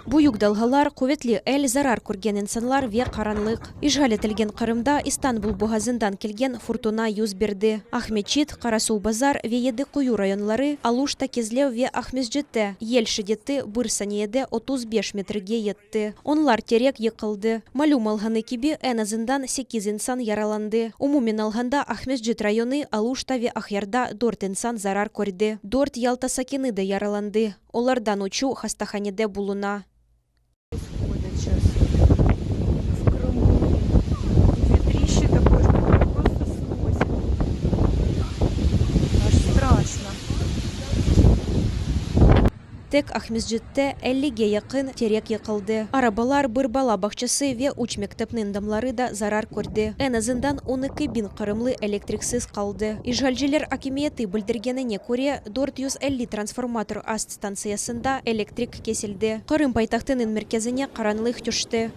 Буюк далгалар куветли эль зарар көрген инсанлар ве каранлык. Ишгалетілген Қырымда Истанбул буғазындан келген фуртуна юз берді. Ахмечит, Қарасу базар ве еді кую районлары Алушта кезлеу ве Ахмесджетте. Ел шедетті бұрсанеде 35 метрге етті. Онлар терек екілді. Малюм алғаны кебе ән азындан 8 инсан яраланды. Умумен алғанда Ахмесджет районы Алушта ве Ахярда 4 инсан зарар көрді. 4 Ялта сакеныды яраланды. Олардан учу хастаханеде булуна. Сейчас в Крыму ветрище такое, что прям просто сносит. Аж страшно. Тек Ахмесджетте 50-ге якын терек якылды. Арабалар бір бала бақчасы ве уч мектепнин дамлары да зарар көрді. Ән азындан 12 бин Қырымлы электриксіз қалды. Ишгалжилер акимиеті білдіргеніне көре 450 трансформатор аст станциясында электрик кесілді. Қырым пайтақтының мерkezine қаранлық түшті.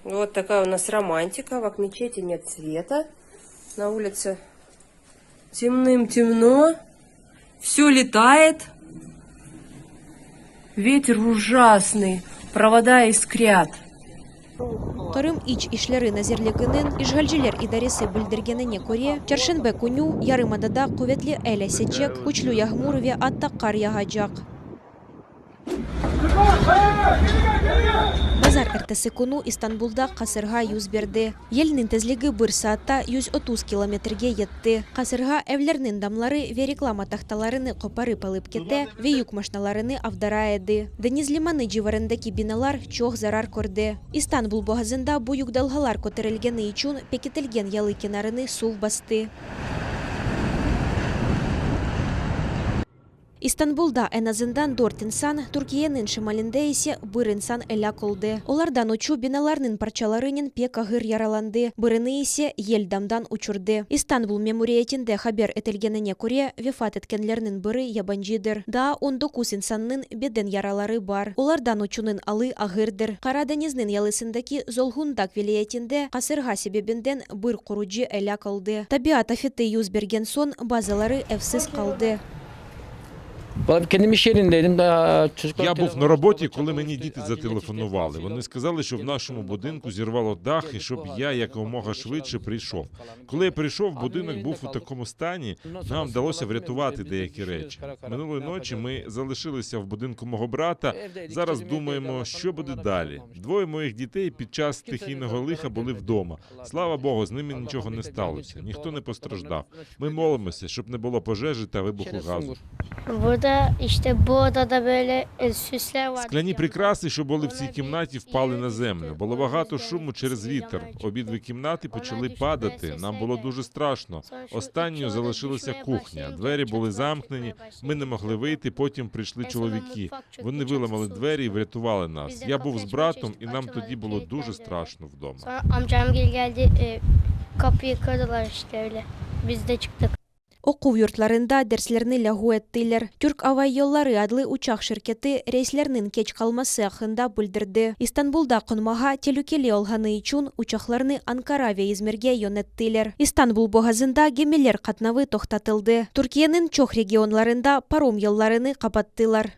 Вот такая у нас романтика. В мечети нет света. На улице темным-темно. Все летает. Ветер ужасный. Провода искрят. Қырым ич ишлері назерлігінін Ишгалжилер идаресі білдіргеніне көре Чаршенбе күню ярымадада куветлі әлі сечек, күчлі яғмур ве атта қар яғачақ. Базар әртісі күну Истанбулда қасырға юз берді. Елінің тезлігі бір саатта 130 километрге етті. Қасырға әвлерінің дамлары ве реклама тақталарыны қопары палып кете ве юк машиналарыны авдара еді. Дениз лиманы живарындaki биналар чоқ зарар көрді. Истанбул боғазында bu юк далғалар көтерілгені үшін пекетілген ялы кенарыны сув басты. Истанбулда ән азындан 4 инсан, Түркиенің шымалінде есе 1 инсан әлі қылды. Олардан учу биналарының парчаларының пек ағыр яраланды, біріні есе ел дамдан учурды. Истанбул мемориетінде хабер етілгеніне көре вефат еткенлерінің бірі ябанжидыр. Да 19 инсанның беден яралары бар. Олардан учунын алы ағырдыр. Қара денізінің ялысындаки Золгундак вилиетінде қасырға себебінден бір құруджи әлі қылды. Табиат афеті юз берген сон базалары евсіз қалды. Я був на роботі, коли мені діти зателефонували. Вони сказали, що в нашому будинку зірвало дах і щоб я якомога швидше прийшов. Коли я прийшов, будинок був у такому стані, нам вдалося врятувати деякі речі. Минулої ночі ми залишилися в будинку мого брата. Зараз думаємо, що буде далі. 2 моїх дітей під час стихійного лиха були вдома. Слава Богу, з ними нічого не сталося. Ніхто не постраждав. Ми молимося, щоб не було пожежі та вибуху газу. Скляні прикраси, що були в цій кімнаті, впали на землю. Було багато шуму через вітер. Обидві кімнати почали падати. Нам було дуже страшно. Останньою залишилася кухня. Двері були замкнені, ми не могли вийти, потім прийшли чоловіки. Вони виламали двері і врятували нас. Я був з братом, і нам тоді було дуже страшно вдома. Оқу йортларында дәрслерні лягу әттілер. Түрк авай yolları адлы учақ шіркеті рейслерінің кеч қалмасы ақында бүлдірді. Истанбулда қонмаға телюкелі олғаны үшін учақларны Анкара ве Измирге йонеттілер. Истанбул боғазында гемелер қатнавы тоқтатылды. Түркиенің чоқ регионларында паром yollarını қапаттылар.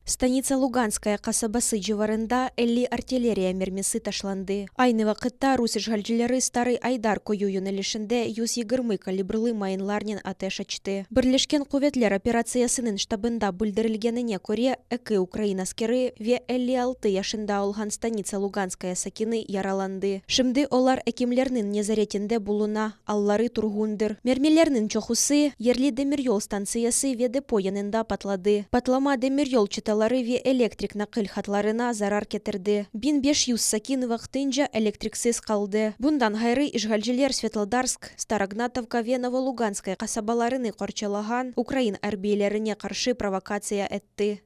Станица Луганская қасабасы живарында 50 артиллерия мермесі ташланды. Айны вақытта рус ишгалжилері Старый Айдар кою юнелішінде 120 калибрлы майынларнен атеш açты. Бірлешкен куветлер операциясының штабында бүлдірілгеніне көре 2 Украин аскері ве 56 яшында олған Станица Луганская сакины яраланды. Шымды олар әкемлерінің незаретінде булуна, аллары тургундыр. Мермелерінің чоқусы ерлі демирьол станциясы ве депо янында патлады. Патлама демирьол читалары ве электрик нақыл хатларына зарар кетірді. 1500 сакин вақтынжа электриксіз қалды. Бұндан ғайры ишгалжилер Светлодарск, Старогнатовка ве Новолуганская қасабаларыны қорчалаған Украин әрбейлеріне қаршы провокация етті.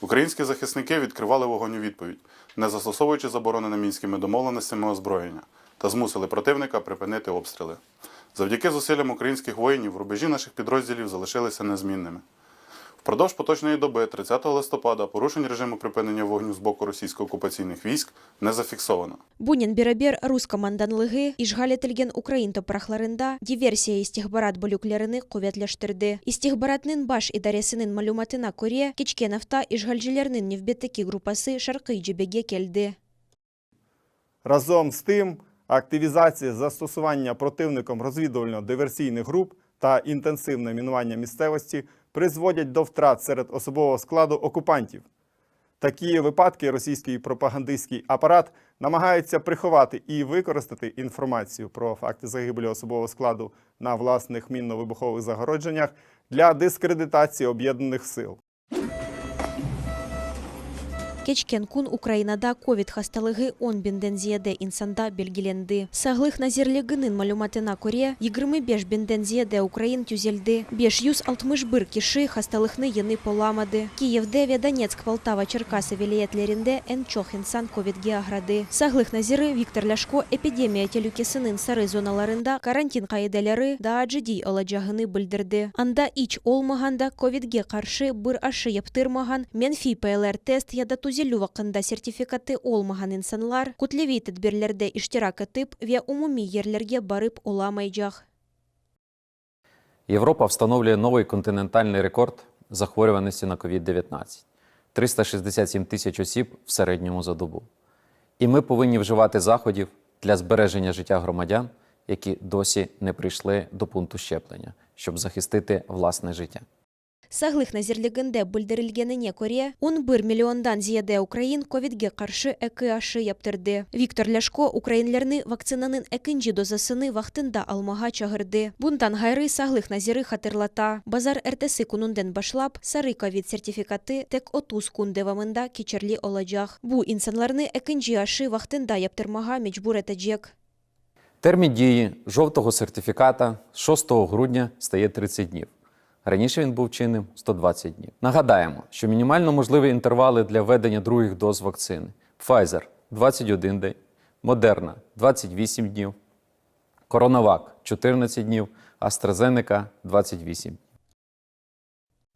Українські захисники відкривали вогонь у відповідь, не застосовуючи заборонене мінськими домовленостями озброєння, та змусили противника припинити обстріли. Завдяки зусиллям українських воїнів рубежі наших підрозділів залишилися незмінними. Впродовж поточної доби, 30 листопада, порушень режиму припинення вогню з боку російсько-окупаційних військ не зафіксовано. Бунин бирабер русскоманданлыгы ишгалетилген Украин топрахларында диверсия истихбарат бөлүклерини кувветлештирди. Истихбаратнын баш идаресинин малуматына көре Кечкеновта ишгалчилернин невбеттеки группасы Шаркый жебеге келди. Разом з тим, активізація застосування противником розвідувально-диверсійних груп та інтенсивне мінування місцевості призводять до втрат серед особового складу окупантів. Такі випадки російський пропагандистський апарат намагається приховати і використати інформацію про факти загибелі особового складу на власних мінно-вибухових загородженнях для дискредитації об'єднаних сил. Кечкен кун Украинада ковид хасталыгы 10 бинден зияде инсанда белгиленди. Саглых назирлигынын малуматына көре 25 бинден зияде Украин түзелди. 561 киши хасталыхны йыны поламады. Киевде ве Донецк, Полтава, Черкасы вилиетлеринде эн чох инсан ковидге аграды. Саглых назиры Виктор Ляшко эпидемия телюкесынын сары зоналарында карантин каиделери да аджидий оладжагыны билдирди. Анда ич олмаганда ковидге каршы бир ашы яптырмаган менфи ПЛР-тест яда түзелүү вакында сертификаты олмаган инсанлар кутлеви тедбирлерде иштирак этип ве умумий ерлерге барып оламайжак. Європа встановлює новий континентальний рекорд захворюваності на COVID-19 – 367 тисяч осіб в середньому за добу. І ми повинні вживати заходів для збереження життя громадян, які досі не прийшли до пункту щеплення, щоб захистити власне життя. Саглых назирлигинде билдирилгенине көре 11 миллиондан зияде Украин ковидге каршы эки ашы яптырды. Виктор Ляшко украинлерни вакцинанын экинчи дозасыны вактында алмага чагырды. Бундан гайры саглых назиры хатырлата. Базар эртеси кунунден башлап сары ковид сертификаты тек 30 күн девамында кечерли олажак. Бу инсанларны экинчи ашы вактында яптырмага мечбур этежек. Термін дії жовтого сертифіката з 6 грудня стає 30 днів. Раніше він був чинним 120 днів. Нагадаємо, що мінімально можливі інтервали для введення других доз вакцини. Pfizer – 21 день, Moderna – 28 днів, CoronaVac – 14 днів, AstraZeneca – 28 днів.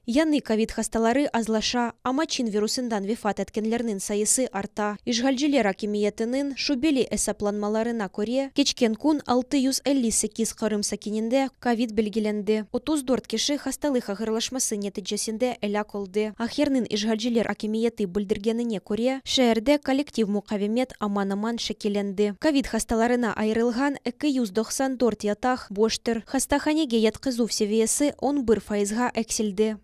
Яны ковид хасталары азлаша, амачин вирусындан вифат эткенлернин сайысы арта. Ишгалжилер акимиетынын шубели эсапланмаларына көре Кечкен кун 658 кырым сакининде ковид белгиленди. 34 киши хасталых агырлашмасы нетижесинде элак олды. Ахернын ишгалжилер акимиети билдиргенине көре шээрде коллектив мукавимет аман-аман шекеленди. Ковид хасталарына айрылган 294 ятах боштыр. Хастаханеге яткызуу севиеси 11%га эксилди.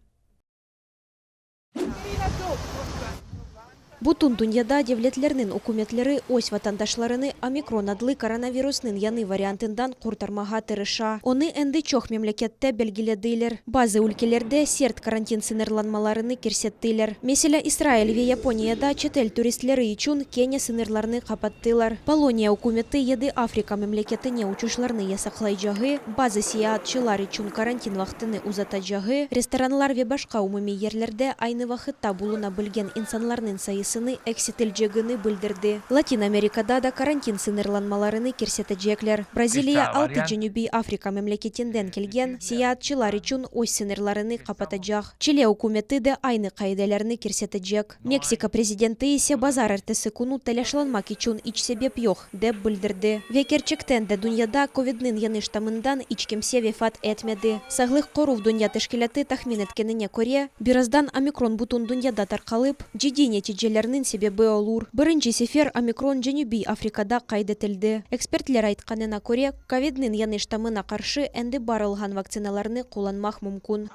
Бутун дуньяда девлетлернин укуметлери ось ватандашларыны омикрон адлы коронавируснын яны вариантындан куртармага тырыша. Оны энди чох мемлекетте белгиледилер. Базы өлкелерде серт карантин сынырланмаларыны керсеттилер. Меселя Израиль ве Японияда чет эл туристлери үчүн Кения сынырларны капаттылар. Полония укумети еди Африка мемлекетине учушларны ясаклайжагы, базы саятчылар үчүн карантин вактыны узатажагы, ресторанлар ве башка умумий ерлерде айны вакытта булуна билген инсанларнын сайысы эксителжегіні білдірді. Латин Америкада да карантин сынырланмаларыны керсетежеклер. Бразилия 6 Женюбий Африка мемлекетинден келген саятчылар үчүн ось сынырларыны капатажак. Чили укумети де айны кайделерни керсетежек. Мексика президенти исе базар эртеси куну телешланмак үчүн ич себеп жок деп билдирди. Векерчектен де дуньяда ковиднын яны штамындан ич кимсе вефат этмеди. Саглык коруу дунья тешкилаты тахмин эткенине көре, бираздан омикрон бутун дуньяда таркалып, жиди нетижелернин себеби олур. Биринчи сефер омикрон Женюбий Африкада кайдетилди. Экспертлер айтканына көре, ковиднын яны штамына каршы энди барылган вакциналарны кулланмак мүмкүн.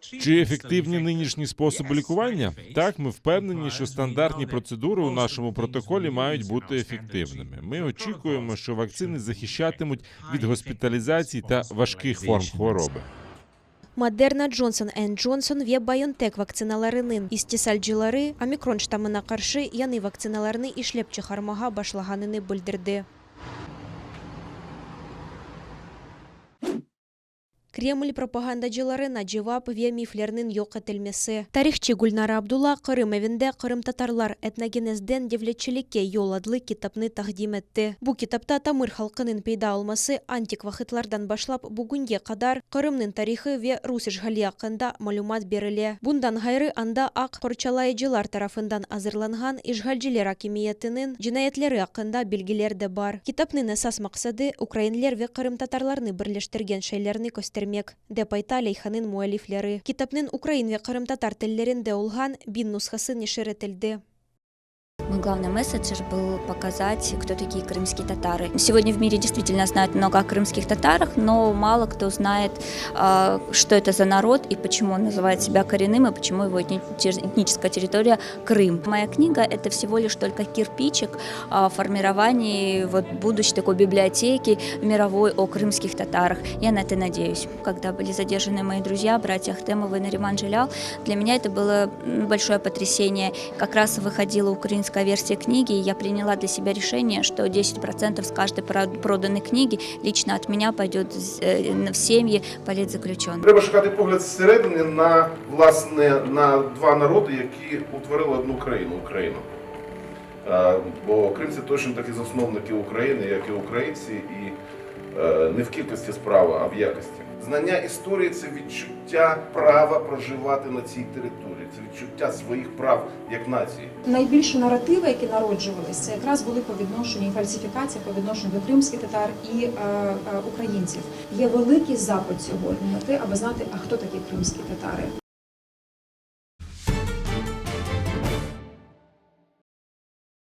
Чи ефективні нинішні способи лікування? Так, ми впевнені, що стандартні процедури у нашому протоколі мають бути ефективними. Ми очікуємо, що вакцини захищатимуть від госпіталізації та важких форм хвороби. Moderna, Johnson & Johnson ве BioNTech вакциналарынын истисалчылары омикрон штамына каршы яны вакциналарны ишлеп чыгармага башлаганыны билдирди. Кремль пропагандачылары жевап вемифлернин yok etilmesi. Tarihçi Gulnara Abdullah Kırım evinde Kırım Tatarlar etnogenezden devletçilikке yol adlı kitapны taqdim etdi. Bu kitapta Tamır halkının peyda olması antik vaqitlardan başlap bugunge kadar Kırımның tarixi ve Rus işgali hakkında malumat berilе. Bundan gayrı anda ak korçalayıcılar tarafından hazırlangan işgalciler hakimiyetinin cinayetleri hakkında bilgiler de var. Kitapның esas maksadı Ukraynalar ve Kırım Tatarlarını birleştirgen şeylerini göstermek, dep ayta Leyhanın muallifleri. Kitapның Ukrayn ve Kırım Tatar tillerinde olgan 1000 nusxası neşir etildi. Мой главный месседж был показать, кто такие крымские татары. Сегодня в мире действительно знают много о крымских татарах, но мало кто знает, что это за народ и почему он называет себя коренным, и почему его этническая территория Крым. Моя книга – это всего лишь только кирпичик в формировании будущей такой библиотеки мировой о крымских татарах. Я на это надеюсь. Когда были задержаны мои друзья, братья Ахтемовы и Нариман Джелял, для меня это было большое потрясение. Как раз выходила украинская версия книги, и я приняла для себя решение, что 10% с каждой проданной книги лично от меня пойдет в семьи политзаключенных. Треба шукати погляд зсередини на, власне, на два народи, які утворили одну країну – Україну. Бо кримці точно такі засновники України, як і українці, і не в кількості справи, а в якості. Знання історії – це відчуття права проживати на цій території, це відчуття своїх прав як нації. Найбільші наративи, які народжувалися, це якраз були по відношенню, і фальсифікація по відношенню до кримських татар і українців. Є великий запит сьогодні на те, аби знати, а хто такі кримські татари.